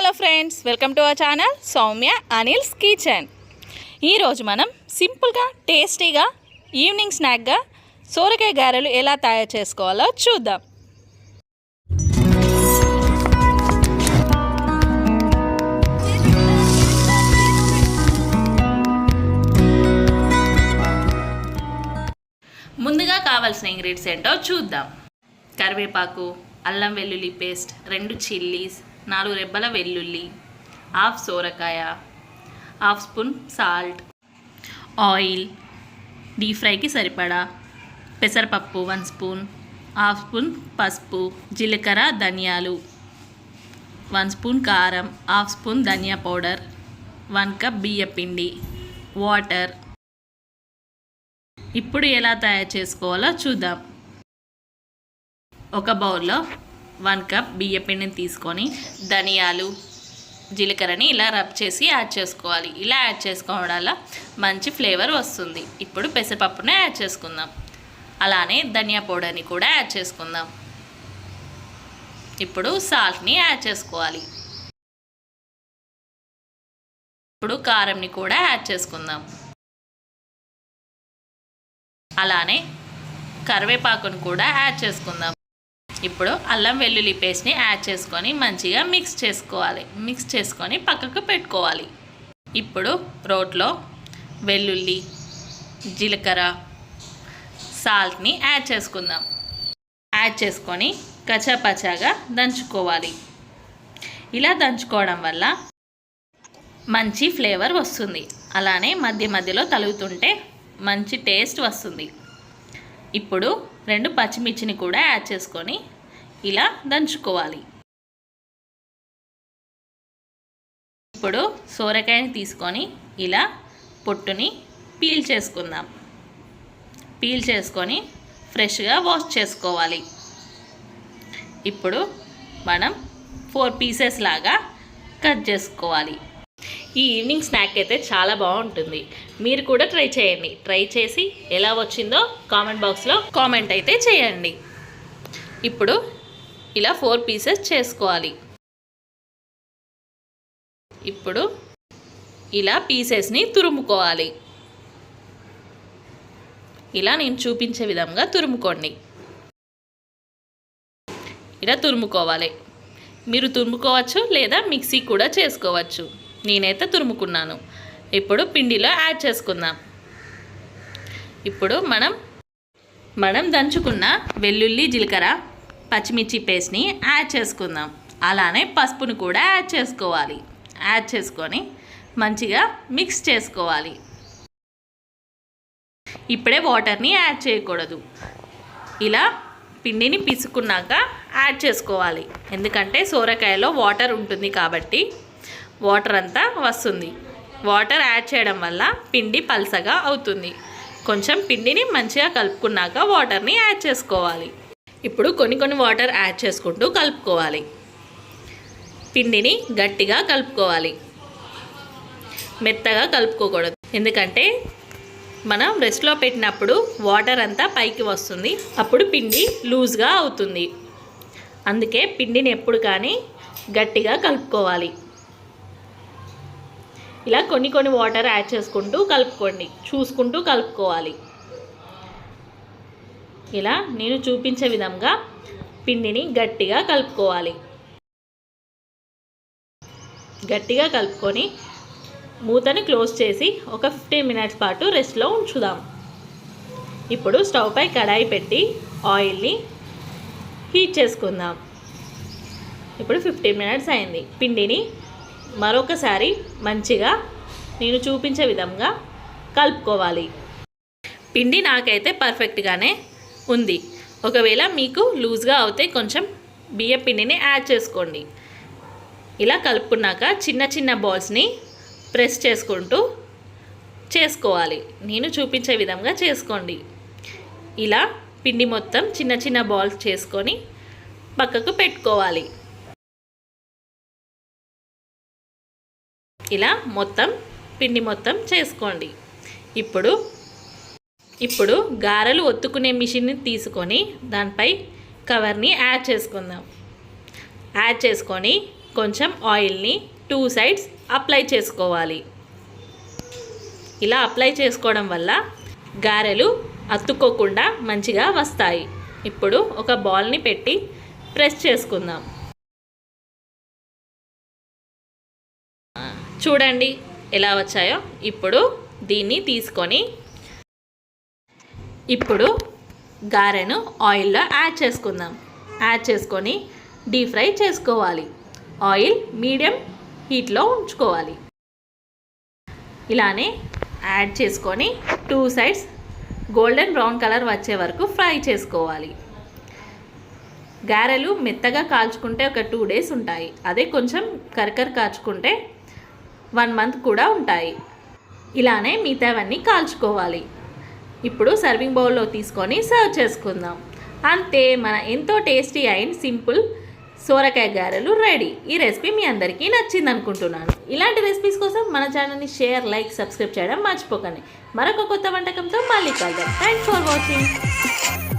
Hello friends, welcome to our channel Soumya Anil's kitchen. ఈరోజు మనం సింపుల్గా టేస్టీగా ఈవినింగ్ స్నాక్గా సోరకాయ గారెలు ఎలా తయారు చేసుకోవాలో చూద్దాం. ముందుగా కావాల్సిన ఇంగ్రీడియంట్స్ ఏంటో చూద్దాం. కరివేపాకు, అల్లం వెల్లుల్లి పేస్ట్, 2 చిల్లీస్, 4 రెబ్బల వెల్లుల్లి, హాఫ్ సోరకాయ, half spoon salt, oil, deep ఫ్రైకి సరిపడా, పెసరపప్పు 1 స్పూన్, హాఫ్ స్పూన్ పసుపు, జీలకర్ర, ధనియాలు, 1 స్పూన్ కారం, హాఫ్ స్పూన్ ధనియా పౌడర్, 1 కప్ బియ్య పిండి, వాటర్. ఇప్పుడు ఎలా తయారు చేసుకోవాలో చూద్దాం. ఒక బౌల్లో 1 కప్ బియ్య పిండిని తీసుకొని ధనియాలు, జీలకర్రని ఇలా రబ్ చేసి యాడ్ చేసుకోవాలి. ఇలా యాడ్ చేసుకోవడం వల్ల మంచి ఫ్లేవర్ వస్తుంది. ఇప్పుడు పెసరపప్పుని యాడ్ చేసుకుందాం. అలానే ధనియా పౌడర్ని కూడా యాడ్ చేసుకుందాం. ఇప్పుడు సాల్ట్ని యాడ్ చేసుకోవాలి. ఇప్పుడు కారంని కూడా యాడ్ చేసుకుందాం. అలానే కరివేపాకును కూడా యాడ్ చేసుకుందాం. ఇప్పుడు అల్లం వెల్లుల్లి పేస్ట్ని యాడ్ చేసుకొని మంచిగా మిక్స్ చేసుకోవాలి. మిక్స్ చేసుకొని పక్కకు పెట్టుకోవాలి. ఇప్పుడు రోట్లో వెల్లుల్లి, జీలకర్ర, సాల్ట్ని యాడ్ చేసుకుందాం. యాడ్ చేసుకొని కచ్చాపచ్చాగా దంచుకోవాలి. ఇలా దంచుకోవడం వల్ల మంచి ఫ్లేవర్ వస్తుంది. అలానే మధ్య మధ్యలో తలుగుతుంటే మంచి టేస్ట్ వస్తుంది. ఇప్పుడు 2 పచ్చిమిర్చిని కూడా యాడ్ చేసుకొని ఇలా దంచుకోవాలి. ఇప్పుడు సోరకాయని తీసుకొని ఇలా పొట్టుని పీల్ చేసుకుందాం. పీల్ చేసుకొని ఫ్రెష్గా వాష్ చేసుకోవాలి. ఇప్పుడు మనం 4 పీసెస్ లాగా కట్ చేసుకోవాలి. ఈ ఈవినింగ్ స్నాక్ అయితే చాలా బాగుంటుంది. మీరు కూడా ట్రై చేయండి. ట్రై చేసి ఎలా వచ్చిందో కామెంట్ బాక్స్లో కామెంట్ అయితే చేయండి. ఇప్పుడు ఇలా 4 పీసెస్ చేసుకోవాలి. ఇప్పుడు ఇలా పీసెస్ని తురుముకోవాలి. ఇలా నేను చూపించే విధంగా తురుముకోండి. ఇలా తురుముకోవాలి. మీరు తురుముకోవచ్చు లేదా మిక్సీ కూడా చేసుకోవచ్చు. నేనైతే తురుముకున్నాను. ఇప్పుడు పిండిలో యాడ్ చేసుకుందాం. ఇప్పుడు మనం దంచుకున్న వెల్లుల్లి, జీలకర్ర, పచ్చిమిర్చి పేస్ట్ని యాడ్ చేసుకుందాం. అలానే పసుపును కూడా యాడ్ చేసుకోవాలి. యాడ్ చేసుకొని మంచిగా మిక్స్ చేసుకోవాలి. ఇప్పుడే వాటర్ని యాడ్ చేయకూడదు. ఇలా పిండిని పిసుకున్నాక యాడ్ చేసుకోవాలి. ఎందుకంటే సోరకాయలో వాటర్ ఉంటుంది కాబట్టి వాటర్ అంతా వస్తుంది. వాటర్ యాడ్ చేయడం వల్ల పిండి పల్సగా అవుతుంది. కొంచెం పిండిని మంచిగా కలుపుకున్నాక వాటర్ని యాడ్ చేసుకోవాలి. ఇప్పుడు కొన్ని వాటర్ యాడ్ చేసుకుంటూ కలుపుకోవాలి. పిండిని గట్టిగా కలుపుకోవాలి. మెత్తగా కలుపుకోకూడదు. ఎందుకంటే మనం రెస్ట్లో పెట్టినప్పుడు వాటర్ అంతా పైకి వస్తుంది. అప్పుడు పిండి లూజ్గా అవుతుంది. అందుకే పిండిని ఎప్పుడు కానీ గట్టిగా కలుపుకోవాలి. ఇలా కొన్ని వాటర్ యాడ్ చేసుకుంటూ కలుపుకోండి. చూసుకుంటూ కలుపుకోవాలి. ఇలా నేను చూపించే విధంగా పిండిని గట్టిగా కలుపుకోవాలి. గట్టిగా కలుపుకొని మూతని క్లోజ్ చేసి ఒక 15 మినిట్స్ పాటు రెస్ట్లో ఉంచుదాం. ఇప్పుడు స్టవ్ పై కడాయి పెట్టి ఆయిల్ని హీట్ చేసుకుందాం. ఇప్పుడు 15 మినిట్స్ అయింది. పిండిని మరొకసారి మంచిగా నేను చూపించే విధంగా కలుపుకోవాలి. పిండి నాకైతే పర్ఫెక్ట్గానే ఉంది. ఒకవేళ మీకు లూజ్గా అవుతే కొంచెం బియ్య పిండిని యాడ్ చేసుకోండి. ఇలా కలుపుకున్నాక చిన్న బాల్స్ని ప్రెస్ చేసుకుంటూ చేసుకోవాలి. నేను చూపించే విధంగా చేసుకోండి. ఇలా పిండి మొత్తం చిన్న బాల్స్ చేసుకొని పక్కకు పెట్టుకోవాలి. ఇలా పిండి మొత్తం చేసుకోండి. ఇప్పుడు గారెలు ఒత్తుకునే మిషన్ని తీసుకొని దానిపై కవర్ని యాడ్ చేసుకుందాం. యాడ్ చేసుకొని కొంచెం ఆయిల్ని 2 సైడ్స్ అప్లై చేసుకోవాలి. ఇలా అప్లై చేసుకోవడం వల్ల గారెలు అతుక్కోకుండా మంచిగా వస్తాయి. ఇప్పుడు ఒక బాల్ని పెట్టి ప్రెస్ చేసుకుందాం. చూడండి ఎలా వచ్చాయో. ఇప్పుడు దీన్ని తీసుకొని ఇప్పుడు గారెను ఆయిల్లో యాడ్ చేసుకుందాం. యాడ్ చేసుకొని డీప్ ఫ్రై చేసుకోవాలి. ఆయిల్ మీడియం హీట్లో ఉంచుకోవాలి. ఇలానే యాడ్ చేసుకొని 2 సైడ్స్ గోల్డెన్ బ్రౌన్ కలర్ వచ్చే వరకు ఫ్రై చేసుకోవాలి. గారెలు మెత్తగా కాల్చుకుంటే ఒక 2 డేస్ ఉంటాయి. అదే కొంచెం కరకర కాల్చుకుంటే 1 మంత్ కూడా ఉంటాయి. ఇలానే మిగతావన్నీ కాల్చుకోవాలి. ఇప్పుడు సర్వింగ్ బౌల్లో తీసుకొని సర్వ్ చేసుకుందాం. అంతే, మన ఎంతో టేస్టీ అయిన సింపుల్ సోరకాయ గారెలు రెడీ. ఈ రెసిపీ మీ అందరికీ నచ్చింది అనుకుంటున్నాను. ఇలాంటి రెసిపీస్ కోసం మన ఛానల్ని షేర్, లైక్, సబ్స్క్రైబ్ చేయడం మర్చిపోకండి. మరొక కొత్త వంటకంతో మళ్ళీ కలుద్దాం. Thanks for watching.